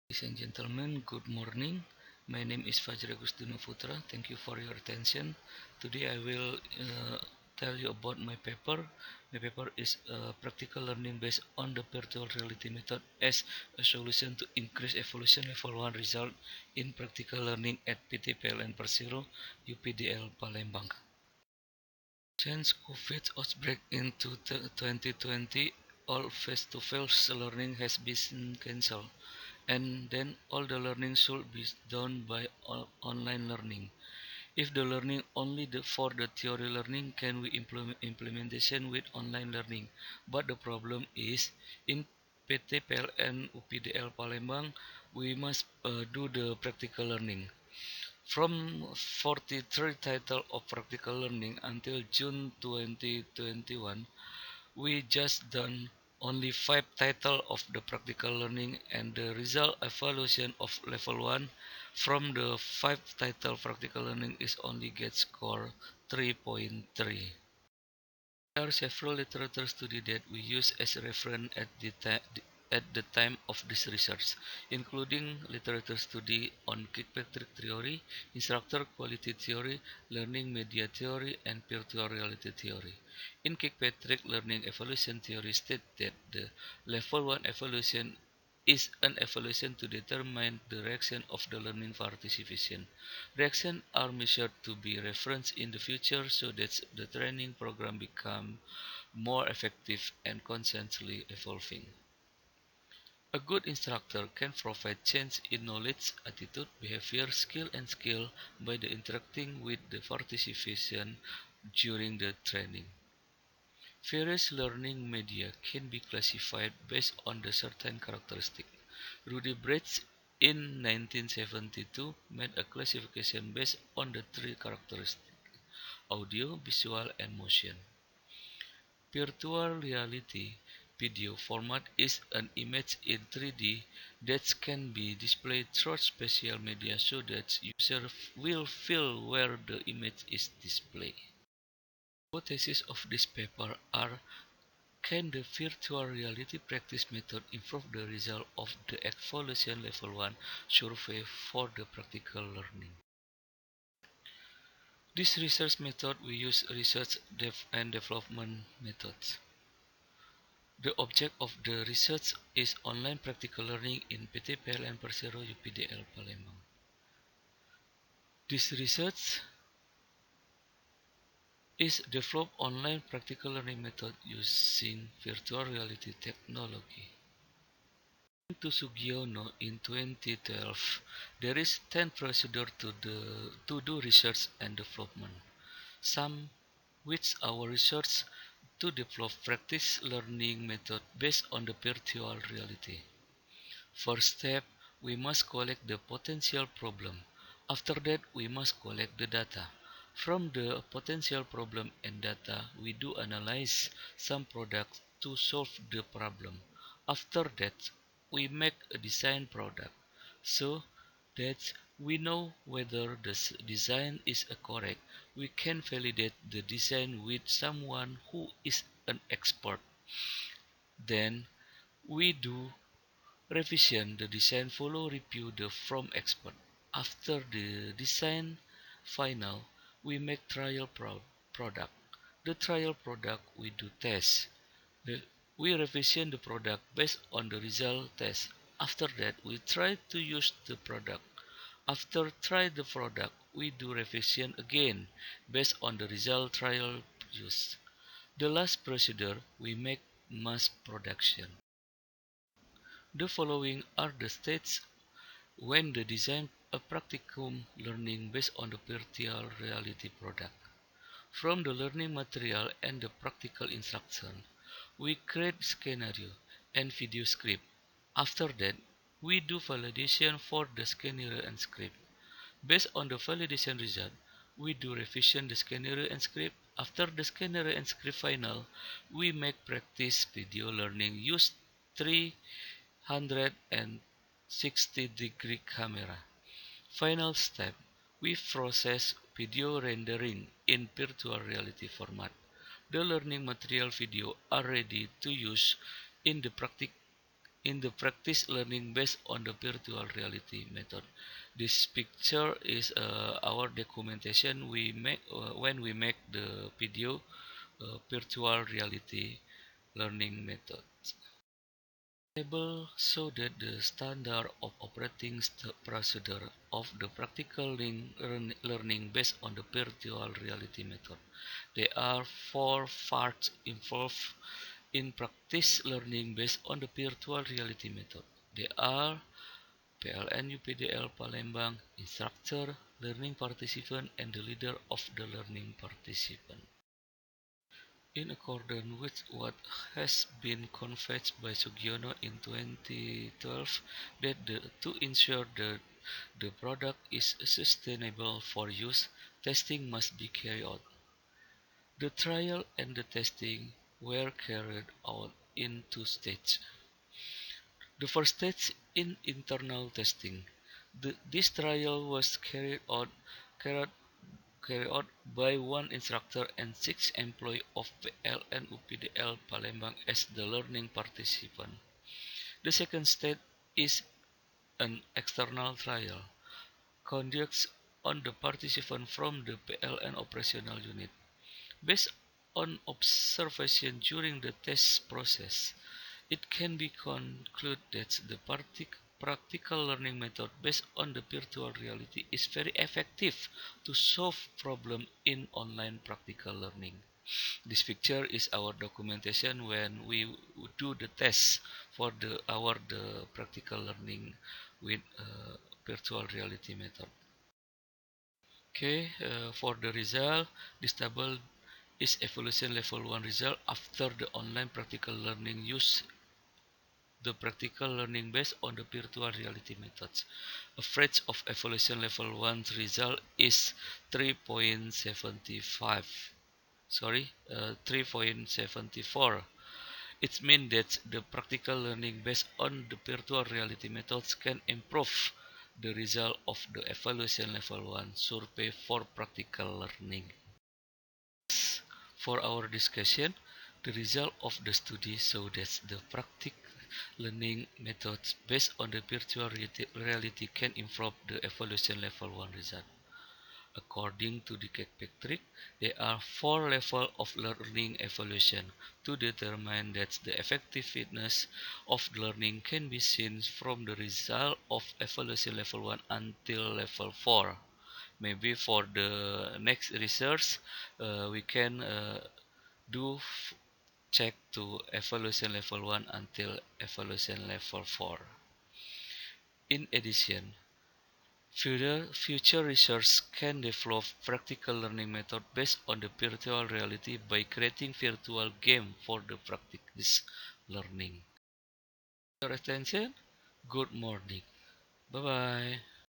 Ladies and gentlemen, good morning. My name is Fajr Agustino Putra. Thank you for your attention. Today I will tell you about my paper. My paper is practical learning based on the virtual reality method as a solution to increase evolution level 1 result in practical learning at PTPLN Persero UPDL Palembang. Since COVID outbreak in 2020, all face-to-face learning has been cancelled, and then all the learning should be done by online learning. If the learning only for the theory learning, can we implement implementation with online learning? But the problem is in PT PLN UPDL Palembang, we must do the practical learning. From 43 titles of practical learning until June 2021, we just done only 5 titles of the practical learning, and the result evaluation of level 1 from the 5 title practical learning is only get score 3.3. There are several literature studies that we use as reference at the time of this research, including literature study on Kirkpatrick theory, instructor quality theory, learning media theory, and virtual reality theory. In Kirkpatrick, learning evaluation theory states that the level 1 evaluation is an evaluation to determine the reaction of the learning participation. Reactions are measured to be referenced in the future so that the training program becomes more effective and constantly evolving. A good instructor can provide change in knowledge, attitude, behavior, skill by the interacting with the participation during the training. Various learning media can be classified based on the certain characteristic. Rudy Brecht in 1972 made a classification based on the three characteristics: audio, visual, and motion. Virtual reality video format is an image in 3D that can be displayed through spatial media so that user will feel where the image is displayed. Hypotheses of this paper are: can the virtual reality practice method improve the result of the evaluation level 1 survey for the practical learning? This research method we use research and development methods. The object of the research is online practical learning in PTPLN Persero UPDL Palembang. This research is developed online practical learning method using virtual reality technology. To Sugiono in 2012, there is 10 procedures to do research and development, some which our research to develop practice learning method based on the virtual reality. First step, we must collect the potential problem. After that, we must collect the data. From the potential problem and data, we do analyze some products to solve the problem. After that, we make a design product so that we know whether the design is correct. We can validate the design with someone who is an expert. Then we do revision the design, follow review the from expert. After the design final, we make trial product. The trial product we do test. We revision the product based on the result test. After that, we try to use the product. After try the product, we do revision again based on the result trial use. The last procedure we make mass production. The following are the stages when the design a practicum learning based on the virtual reality product. From the learning material and the practical instruction, we create scenario and video script. After that, we do validation for the scenario and script. Based on the validation result, we do revision the scenario and script. After the scenario and script final, we make practice video learning use 360-degree camera. Final step, we process video rendering in virtual reality format. The learning material video are ready to use in the in the practice learning based on the virtual reality method. This picture is our documentation we make when we make the video virtual reality learning method. Table show that the standard of operating procedure of the practical learning based on the virtual reality method. There are four parts involved in practice learning based on the virtual reality method. They are PLN UPDL Palembang, instructor, learning participant, and the leader of the learning participant. In accordance with what has been conveyed by Sugiono in 2012, that to ensure that the product is sustainable for use, testing must be carried out. The trial and the testing were carried out in two stages. The first stage in internal testing. This trial was carried, carried out by one instructor and six employees of PLN UPDL Palembang as the learning participant. The second stage is an external trial, conducted on the participant from the PLN operational unit. Based on observation during the test process, it can be concluded that the practical learning method based on the virtual reality is very effective to solve problems in online practical learning. This picture is our documentation when we do the test for the practical learning with virtual reality method. Okay, for the result, this table is evaluation level 1 result after the online practical learning use the practical learning based on the virtual reality methods. Average of evaluation level 1 result is 3.75. Sorry, 3.74. It means that the practical learning based on the virtual reality methods can improve the result of the evaluation level 1 survey for practical learning. For our discussion, the result of the study show that the practical learning methods based on the virtual reality can improve the evaluation level 1 result. According to the Kirkpatrick, there are four levels of learning evaluation. To determine that the effectiveness of learning can be seen from the result of evaluation level 1 until level 4. Maybe for the next research, we can do check to evaluation level 1 until evaluation level 4. In addition, future research can develop practical learning method based on the virtual reality by creating virtual game for the practice learning. For your attention, good morning. Bye bye.